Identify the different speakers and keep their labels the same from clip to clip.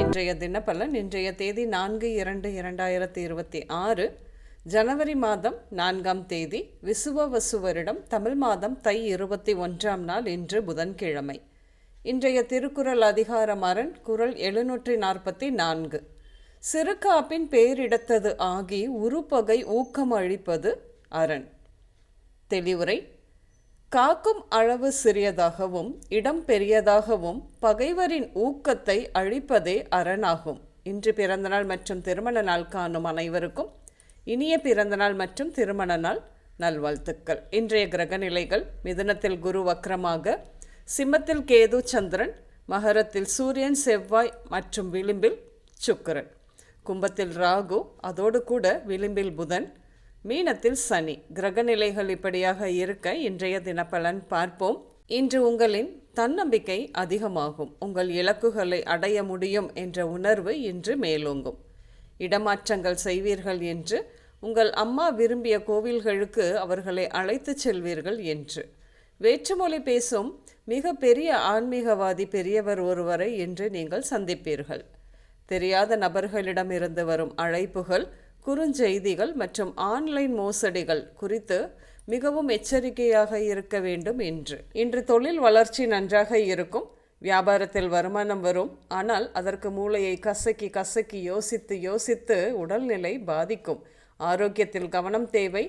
Speaker 1: இன்றைய தினப்பலன். இன்றைய தேதி 4/2/2026 ஜனவரி மாதம் 4ஆம் தேதி விசுவவசு வருடம் தமிழ் மாதம் தை 21ஆம் நாள். இன்று புதன்கிழமை. இன்றைய திருக்குறள் அதிகாரம் அரண். குறள் 744. சிறுகாப்பின் பேரிடத்தது ஆகி உருப்பகை ஊக்கம் அழிப்பது அரண். தெளிவுரை: காக்கும் அளவு சிறியதாகவும் இடம் பெரியதாகவும் பகைவரின் ஊக்கத்தை அழிப்பதே அரணாகும். இன்று பிறந்தநாள் மற்றும் திருமண நாள் காணும் அனைவருக்கும் இனிய பிறந்தநாள் மற்றும் திருமண நாள் நல்வாழ்த்துக்கள். இன்றைய கிரக நிலைகள்: மிதுனத்தில் குரு வக்ரமாக, சிம்மத்தில் கேது சந்திரன், மகரத்தில் சூரியன் செவ்வாய் மற்றும் விளிம்பில் சுக்கிரன், கும்பத்தில் ராகு, அதோடு கூட விளிம்பில் புதன், மீனத்தில் சனி. கிரகநிலைகள் இப்படியாக இருக்க இன்றைய தினப்பலன் பார்ப்போம். இன்று உங்களின் தன்னம்பிக்கை அதிகமாகும். உங்கள் இலக்குகளை அடைய முடியும் என்ற உணர்வு இன்று மேலோங்கும். இடமாற்றங்கள் செய்வீர்கள் என்று, உங்கள் அம்மா விரும்பிய கோவில்களுக்கு அவர்களை அழைத்து செல்வீர்கள் என்று. வேற்றுமொழி பேசும் மிக பெரிய ஆன்மீகவாதி பெரியவர் ஒருவரை இன்று நீங்கள் சந்திப்பீர்கள். தெரியாத நபர்களிடமிருந்து வரும் அழைப்புகள், குறுஞ்செய்திகள் மற்றும் ஆன்லைன் மோசடிகள் குறித்து மிகவும் எச்சரிக்கையாக இருக்க வேண்டும். இன்று தொழில் வளர்ச்சி நன்றாக இருக்கும். வியாபாரத்தில் வருமானம் வரும். ஆனால் அதற்கு மூளையை கசக்கி கசக்கி யோசித்து உடல்நிலை பாதிக்கும். ஆரோக்கியத்தில் கவனம் தேவை.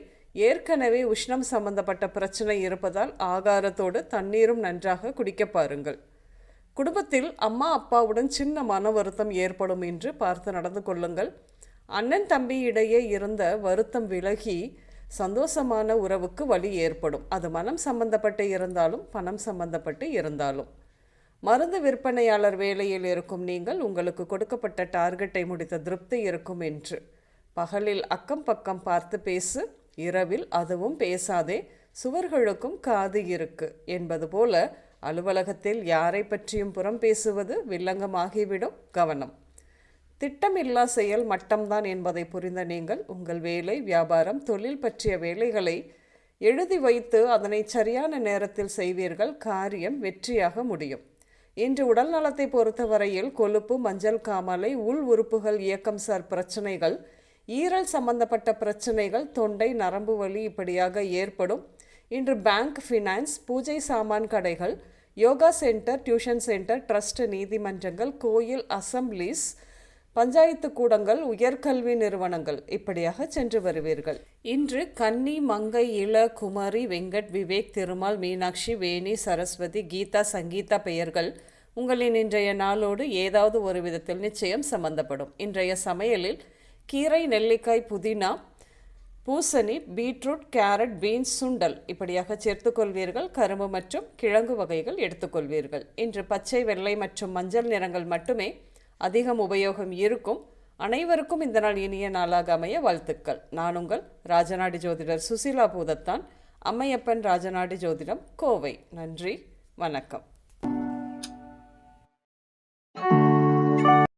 Speaker 1: ஏற்கனவே உஷ்ணம் சம்பந்தப்பட்ட பிரச்சனை இருப்பதால் ஆகாரத்தோடு தண்ணீரும் நன்றாக குடிக்க பாருங்கள். குடும்பத்தில் அம்மா அப்பாவுடன் சின்ன மன வருத்தம் ஏற்படும் என்று பார்த்து நடந்து கொள்ளுங்கள். அண்ணன் தம்பி இடையே இருந்த வருத்தம் விலகி சந்தோஷமான உறவுக்கு வழி ஏற்படும். அது மனம் சம்பந்தப்பட்டு இருந்தாலும் பணம் சம்பந்தப்பட்டு இருந்தாலும். மருந்து விற்பனையாளர் வேலையில் இருக்கும் நீங்கள் உங்களுக்கு கொடுக்கப்பட்ட டார்கெட்டை முடித்த திருப்தி இருக்கும் என்று. பகலில் அக்கம் பக்கம் பார்த்து பேசு, இரவில் அதுவும் பேசாதே, சுவர்களுக்கும் காது இருக்கு என்பது போல அலுவலகத்தில் யாரை பற்றியும் புறம் பேசுவது வில்லங்கமாகிவிடும். கவனம். திட்டமில்லா செயல் மட்டம்தான் என்பதை புரிந்த நீங்கள் உங்கள் வேலை, வியாபாரம், தொழில் பற்றிய வேலைகளை எழுதி வைத்து அதனை சரியான நேரத்தில் செய்வீர்கள். காரியம் வெற்றியாக முடியும். இன்று உடல் நலத்தை பொறுத்தவரையில் கொழுப்பு, மஞ்சள் காமாலை, உள் உறுப்புகள் இயக்கம் சார் பிரச்சனைகள், ஈரல் சம்பந்தப்பட்ட பிரச்சனைகள், தொண்டை நரம்பு வலி இப்படியாக ஏற்படும். இன்று பேங்க், ஃபினான்ஸ், பூஜை சாமான் கடைகள், yoga centre, tuition centre, trust, நீதிமன்றங்கள், கோயில், அசம்பிளிஸ், பஞ்சாயத்து கூடங்கள், உயர்கல்வி நிறுவனங்கள் இப்படியாக சென்று வருவீர்கள். இன்று கன்னி, மங்கை, இள, குமரி, வெங்கட், விவேக், திருமால், மீனாட்சி, வேணி, சரஸ்வதி, கீதா, சங்கீதா பெயர்கள் உங்களின் இன்றைய நாளோடு ஏதாவது ஒரு விதத்தில் நிச்சயம் சம்பந்தப்படும். இன்றைய சமையலில் கீரை, நெல்லிக்காய், புதினா, பூசணி, பீட்ரூட், கேரட், பீன்ஸ், சுண்டல் இப்படியாக சேர்த்துக்கொள்வீர்கள். கரும்பு மற்றும் கிழங்கு வகைகள் எடுத்துக்கொள்வீர்கள். இன்று பச்சை, வெள்ளை மற்றும் மஞ்சள் நிறங்கள் மட்டுமே அதிகம் உபயோகம் இருக்கும். அனைவருக்கும் இந்த நாள் இனிய நாளாக அமைய வாழ்த்துக்கள். நான் உங்கள் ராஜநாடி ஜோதிடர் சுசிலா பூதத்தான், அம்மையப்பன் ராஜநாடி ஜோதிடம், கோவை. நன்றி, வணக்கம்.